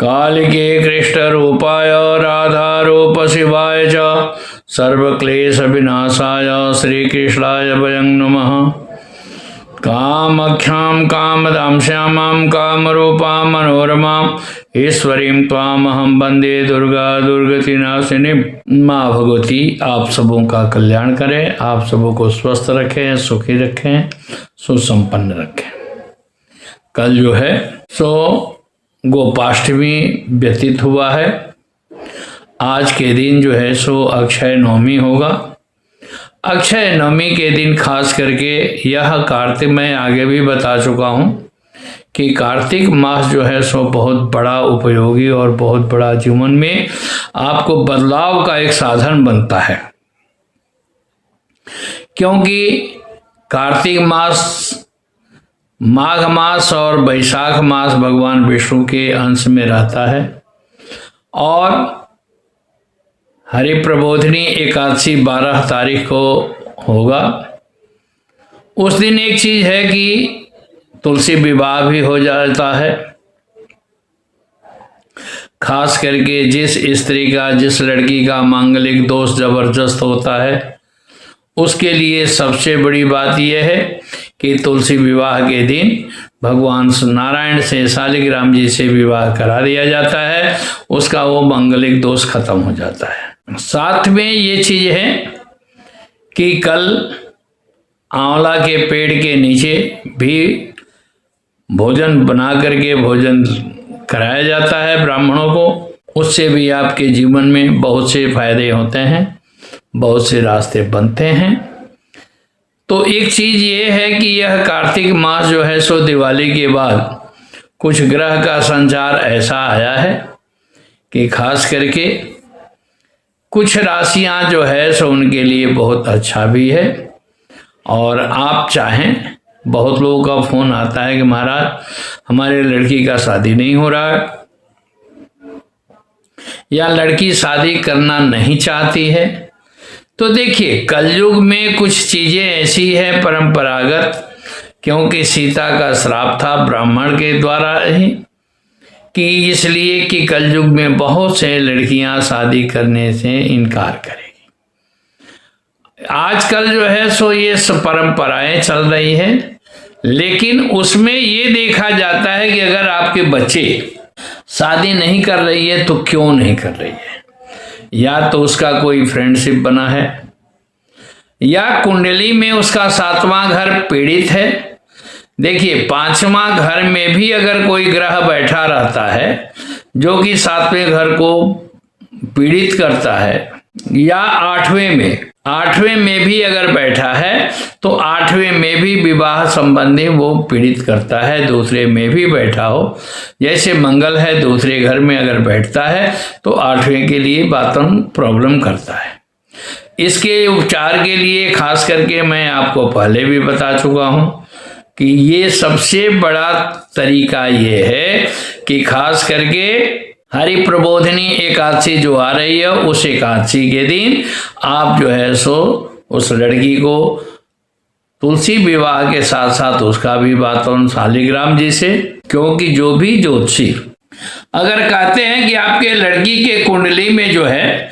कालिके कृष्ण रूपाय राधा रूप शिवाय च सर्वक्लेश विनाशाय श्री कृष्णाय वयं नमः। कामख्यां कामदां श्यामां कामरूपां मनोरमां ईश्वरीं त्वामहं वंदे दुर्गा दुर्गति नाशिनी। माँ भगवती आप सबों का कल्याण करें, आप सबों को स्वस्थ रखें, सुखी रखें, सुसंपन्न रखें। कल जो है सो गोपाष्टमी व्यतीत हुआ है। आज के दिन जो है सो अक्षय नवमी होगा। अक्षय नवमी के दिन खास करके यह कार्तिक, मैं आगे भी बता चुका हूँ कि कार्तिक मास जो है सो बहुत बड़ा उपयोगी और बहुत बड़ा जीवन में आपको बदलाव का एक साधन बनता है, क्योंकि कार्तिक मास, माघ मास और वैशाख मास भगवान विष्णु के अंश में रहता है। और हरि प्रबोधिनी एकादशी 12 तारीख को होगा। उस दिन एक चीज है कि तुलसी विवाह भी हो जाता है। खास करके जिस स्त्री का, जिस लड़की का मांगलिक दोष जबरदस्त होता है, उसके लिए सबसे बड़ी बात यह है कि तुलसी विवाह के दिन भगवान नारायण से, शालिग्राम जी से विवाह करा दिया जाता है, उसका वो मांगलिक दोष खत्म हो जाता है। साथ में ये चीज है कि कल आंवला के पेड़ के नीचे भी भोजन बना करके भोजन कराया जाता है ब्राह्मणों को। उससे भी आपके जीवन में बहुत से फायदे होते हैं, बहुत से रास्ते बनते हैं। तो एक चीज ये है कि यह कार्तिक मास जो है सो दिवाली के बाद कुछ ग्रह का संचार ऐसा आया है कि खास करके कुछ राशियां जो है सो उनके लिए बहुत अच्छा भी है। और आप चाहें, बहुत लोगों का फोन आता है कि महाराज हमारे लड़की का शादी नहीं हो रहा है, या लड़की शादी करना नहीं चाहती है। तो देखिए, कलयुग में कुछ चीजें ऐसी है परंपरागत, क्योंकि सीता का श्राप था ब्राह्मण के द्वारा ही, कि इसलिए कि कलयुग में बहुत से लड़कियां शादी करने से इनकार करेगी। आजकल जो है सो ये सब परंपराएं चल रही है, लेकिन उसमें ये देखा जाता है कि अगर आपके बच्चे शादी नहीं कर रही है तो क्यों नहीं कर रही है। या तो उसका कोई फ्रेंडशिप बना है, या कुंडली में उसका 7वां घर पीड़ित है। देखिए, 5वां घर में भी अगर कोई ग्रह बैठा रहता है जो कि 7वें घर को पीड़ित करता है, या 8वें में भी अगर बैठा है तो 8वें में भी विवाह संबंधी वो पीड़ित करता है। दूसरे में भी बैठा हो, जैसे मंगल है दूसरे घर में अगर बैठता है तो 8वें के लिए बातों प्रॉब्लम करता है। इसके उपचार के लिए खास करके मैं आपको पहले भी बता चुका हूं कि ये सबसे बड़ा तरीका ये है कि खास करके हरि प्रबोधिनी एकादशी जो आ रही है, उस एकादशी के दिन आप जो है सो उस लड़की को तुलसी विवाह के साथ साथ उसका भी वातावरण शालिग्राम जी से, क्योंकि जो भी ज्योतिषी अगर कहते हैं कि आपके लड़की के कुंडली में जो है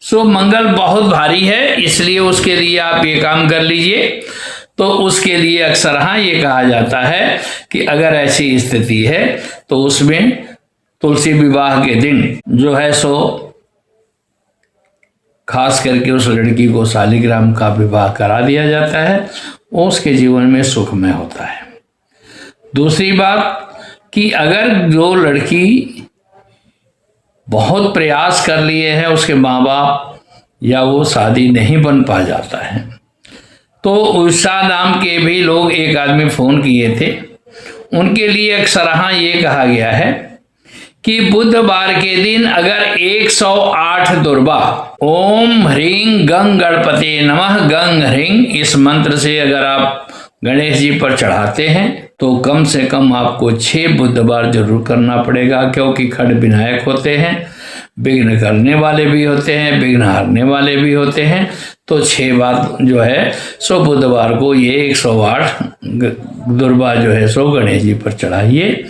सो मंगल बहुत भारी है, इसलिए उसके लिए आप ये काम कर लीजिए, तो उसके लिए अक्सर हाँ ये कहा जाता है कि अगर ऐसी स्थिति है तो उसमें तुलसी विवाह के दिन जो है सो खास करके उस लड़की को शालिग्राम का विवाह करा दिया जाता है, उसके जीवन में सुखमय होता है। दूसरी बात कि अगर जो लड़की बहुत प्रयास कर लिए है उसके माँ बाप, या वो शादी नहीं बन पा जाता है, तो उषा नाम के भी लोग एक आदमी फोन किए थे, उनके लिए अक्सर हाँ ये कहा गया है कि बुधवार के दिन अगर 108 दुर्बा ओम ह्रीं गंग गणपते नमः गंग ह्रीं इस मंत्र से अगर आप गणेश जी पर चढ़ाते हैं तो कम से कम आपको 6 बुधवार जरूर करना पड़ेगा, क्योंकि खड विनायक होते हैं। विघ्न करने वाले भी होते हैं, विघ्न हारने वाले भी होते हैं। तो 6 बार जो है सो बुधवार को ये 108 दुर्वा जो है सो गणेश जी पर चढ़ाइए।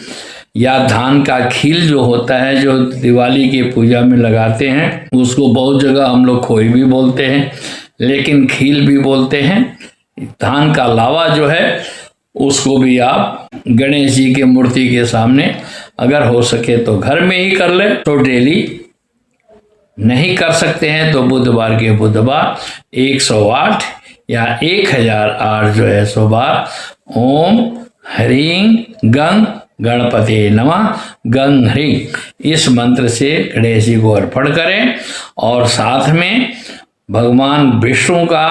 या धान का खील जो होता है, जो दिवाली की पूजा में लगाते हैं, उसको बहुत जगह हम लोग खोई भी बोलते हैं, लेकिन खील भी बोलते हैं। धान का लावा जो है उसको भी आप गणेश जी के मूर्ति के सामने अगर हो सके तो घर में ही कर ले, तो डेली नहीं कर सकते हैं तो बुधवार के बुधवार 108 या 1008 जो है सो बार ओम ह्रीं गंग गणपति नमः गंग ह्रीं इस मंत्र से गणेश जी को अर्पण करें। और साथ में भगवान विष्णु का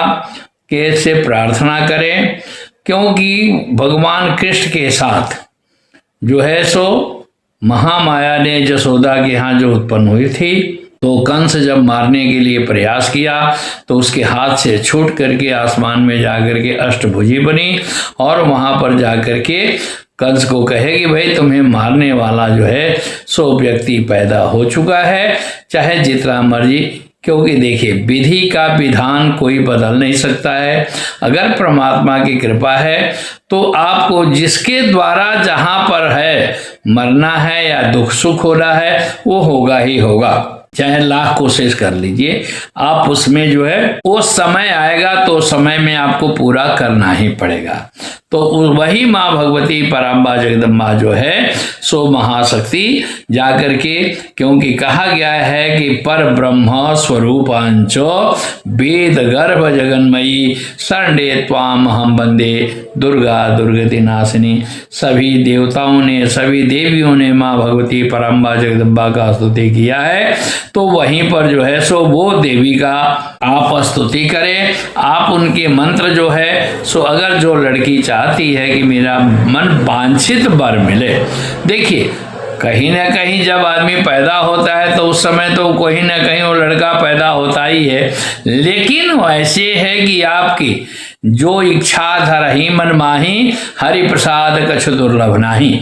के से प्रार्थना करें, क्योंकि भगवान कृष्ण के साथ जो है सो महामाया ने जसोदा के यहाँ जो उत्पन्न हुई थी, तो कंस जब मारने के लिए प्रयास किया तो उसके हाथ से छूट करके आसमान में जाकर के अष्टभुजी बनी और वहां पर जाकर के कंस को कहे कि भाई तुम्हें मारने वाला जो है सो व्यक्ति पैदा हो चुका है, चाहे जितना मर्जी। क्योंकि देखिए, विधि का विधान कोई बदल नहीं सकता है। अगर परमात्मा की कृपा है तो आपको जिसके द्वारा जहां पर है मरना है या दुख सुख होना है वो होगा ही होगा, चाहे लाख कोशिश कर लीजिए आप, उसमें जो है वो समय आएगा तो समय में आपको पूरा करना ही पड़ेगा। तो वही माँ भगवती पराम्बा जगदम्बा जो है सो महाशक्ति जाकर के, क्योंकि कहा गया है कि पर ब्रह्म स्वरूपांचो वेद गर्भ जगन्मयी शरणे त्वाम हम वंदे दुर्गा दुर्गति नाशिनी। सभी देवताओं ने, सभी देवियों ने माँ भगवती पराम्बा जगदम्बा का स्तुति किया है, तो वहीं पर जो है सो वो देवी का आप स्तुति करें। आप उनके मंत्र जो है सो, अगर जो लड़की चाहती है कि मेरा मन वांछित वर मिले, देखिए कहीं ना कहीं जब आदमी पैदा होता है तो उस समय तो कहीं ना कहीं वो लड़का पैदा होता ही है, लेकिन वैसे है कि आपकी जो इच्छा धरही मन माही हरि प्रसाद कछु दुर्लभ नाही।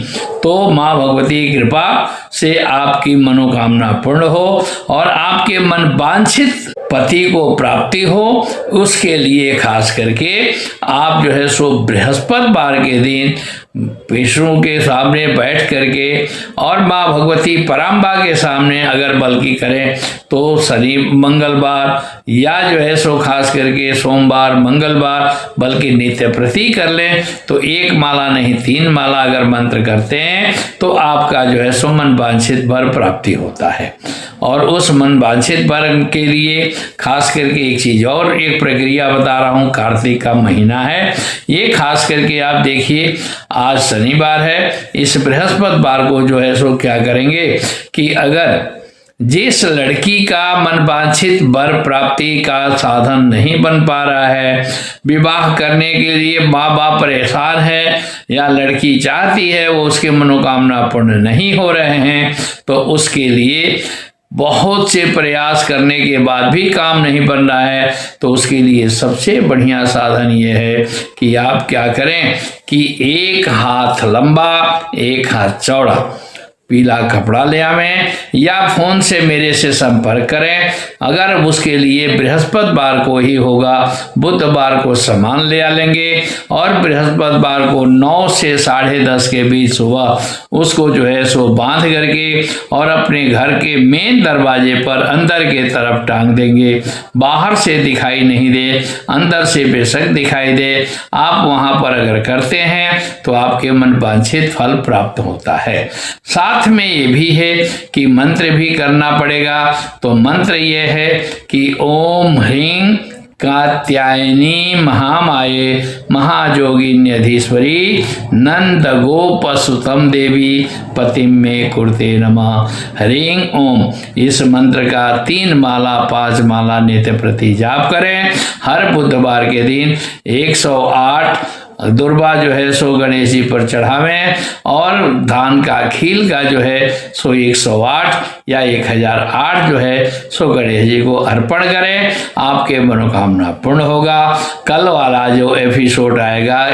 तो माँ भगवती की कृपा से आपकी मनोकामना पूर्ण हो और आपके मन वांछित पति को प्राप्ति हो, उसके लिए खास करके आप जो है सो बृहस्पतिवार के दिन विष्णु के सामने बैठ करके और माँ भगवती पराम्बा के सामने अगर बल्कि करें तो शनि मंगलवार या जो है सो खास करके सोमवार मंगलवार बल्कि नित्य प्रति कर लें, तो 1 माला नहीं 3 माला अगर मंत्र करते हैं तो आपका जो है सो मन वांछित वर प्राप्ति होता है। और उस मन वांछित वर के लिए खास करके एक चीज और, एक प्रक्रिया बता रहा हूँ। कार्तिक का महीना है, ये खास करके आप देखिए, आज शनिवार है, इस बृहस्पतिवार को जो है सो क्या करेंगे कि अगर जिस लड़की का मन वांछित वर प्राप्ति का साधन नहीं बन पा रहा है, विवाह करने के लिए माँ बाप परेशान है या लड़की चाहती है वो उसके मनोकामना पूर्ण नहीं हो रहे हैं, तो उसके लिए बहुत से प्रयास करने के बाद भी काम नहीं बन रहा है, तो उसके लिए सबसे बढ़िया साधन ये है कि आप क्या करें कि 1 हाथ लंबा 1 हाथ चौड़ा पीला कपड़ा ले आवें या फोन से मेरे से संपर्क करें। अगर उसके लिए बृहस्पतिवार को ही होगा, बुधवार को सामान ले आ लेंगे और बृहस्पतिवार को 9 से 10:30 के बीच सुबह उसको जो है सो बांध करके और अपने घर के मेन दरवाजे पर अंदर के तरफ टांग देंगे। बाहर से दिखाई नहीं दे, अंदर से बेशक दिखाई दे। आप वहां पर अगर करते हैं तो आपके मन वांछित फल प्राप्त होता है। साथ में ये भी है कि मंत्र भी करना पड़ेगा। तो मंत्र ये है कि ओम ह्रीं कात्यायनी महामाये महाजोगिन्यधीश्वरी नंद गोपसुतम देवी पतिम में कुर्ते नमः। ह्रीं ओम इस मंत्र का 3 माला 5 माला नित्य प्रति जाप करें। हर बुधवार के दिन 108 दुर्वा जो है सो गणेश जी पर चढ़ावें, और धान का खील का जो है सो 108 या 1008 जो है सो गणेश जी को अर्पण करें, आपके मनोकामना पूर्ण होगा। कल वाला जो एपिसोड आएगा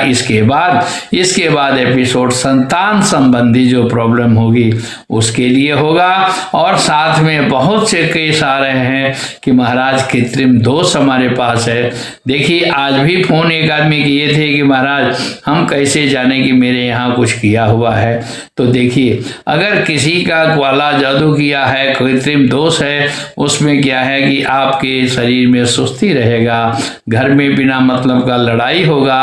इसके बाद एपिसोड संतान संबंधी जो प्रॉब्लम होगी उसके लिए होगा। और साथ में बहुत से केस आ रहे हैं कि महाराज कृत्रिम दोष हमारे पास है। देखिए आज भी फोन एक आदमी किए थे कि महाराज हम कैसे जाने कि मेरे यहाँ कुछ किया हुआ है। तो देखिए अगर किसी का काला जादू किया है, कृत्रिम दोष है, उसमें क्या है कि आपके शरीर में सुस्ती रहेगा, घर में बिना मतलब का लड़ाई होगा।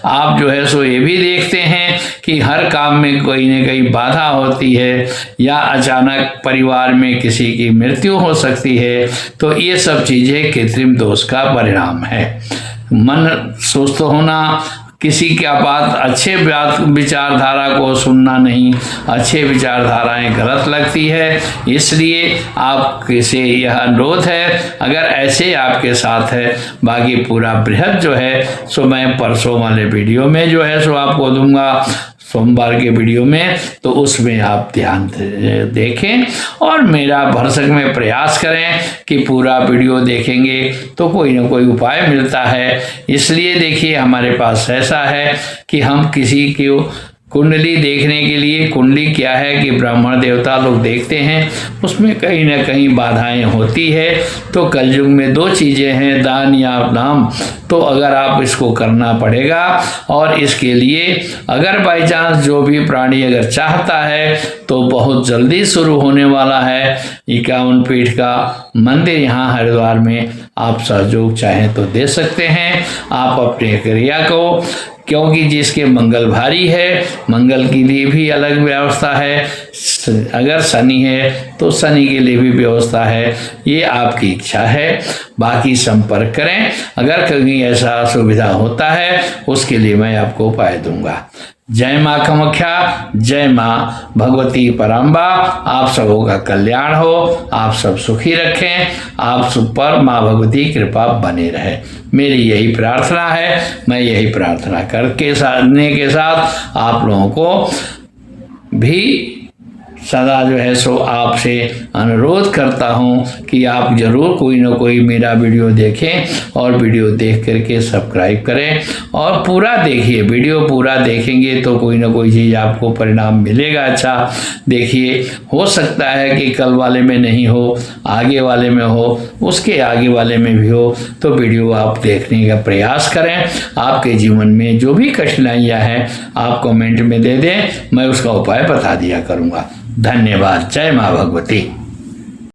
आप जो है सो ये भी देखते हैं कि हर काम में कोई न कोई बाधा होती है, या अचानक परिवार में किसी की मृत्यु हो सकती है। तो ये सब चीजें कृत्रिम दोष का परिणाम है। मन सुस्त होना, किसी का बात अच्छे विचारधारा को सुनना नहीं, अच्छे विचारधाराएं गलत लगती है। इसलिए आपसे यह अनुरोध है, अगर ऐसे आपके साथ है, बाकी पूरा बृहद जो है सो मैं परसों वाले वीडियो में जो है सो आपको दूंगा, सोमवार के वीडियो में, तो उसमें आप ध्यान देखें और मेरा भरसक में प्रयास करें कि पूरा वीडियो देखेंगे तो कोई ना कोई उपाय मिलता है। इसलिए देखिए हमारे पास ऐसा है कि हम किसी को कुंडली देखने के लिए, कुंडली क्या है कि ब्राह्मण देवता लोग देखते हैं, उसमें कहीं ना कहीं बाधाएं होती है। तो कलयुग में दो चीज़ें हैं, दान या नाम। तो अगर आप इसको करना पड़ेगा, और इसके लिए अगर बाई चांस जो भी प्राणी अगर चाहता है तो बहुत जल्दी शुरू होने वाला है 51 पीठ का मंदिर यहाँ हरिद्वार में। आप सहयोग चाहें तो दे सकते हैं आप अपने क्रिया को, क्योंकि जिसके मंगल भारी है, मंगल के लिए भी अलग व्यवस्था है, अगर शनि है तो शनि के लिए भी व्यवस्था है। ये आपकी इच्छा है, बाकी संपर्क करें। अगर कहीं ऐसा सुविधा होता है उसके लिए मैं आपको उपाय दूंगा। जय माँ कामाख्या, जय माँ भगवती पराम्बा। आप सबों का कल्याण हो, आप सब सुखी रखें, आप सब पर माँ भगवती कृपा बने रहे, मेरी यही प्रार्थना है। मैं यही प्रार्थना करके के साथ आप लोगों को भी सदा जो है सो आपसे अनुरोध करता हूँ कि आप जरूर कोई ना कोई मेरा वीडियो देखें, और वीडियो देख करके सब्सक्राइब करें और पूरा देखिए। वीडियो पूरा देखेंगे तो कोई ना कोई चीज़ आपको परिणाम मिलेगा। अच्छा देखिए, हो सकता है कि कल वाले में नहीं हो, आगे वाले में हो, उसके आगे वाले में भी हो, तो वीडियो आप देखने का प्रयास करें। आपके जीवन में जो भी कठिनाइयाँ हैं आप कमेंट में दे दें, मैं उसका उपाय बता दिया करूँगा। धन्यवाद। जय माँ भगवती।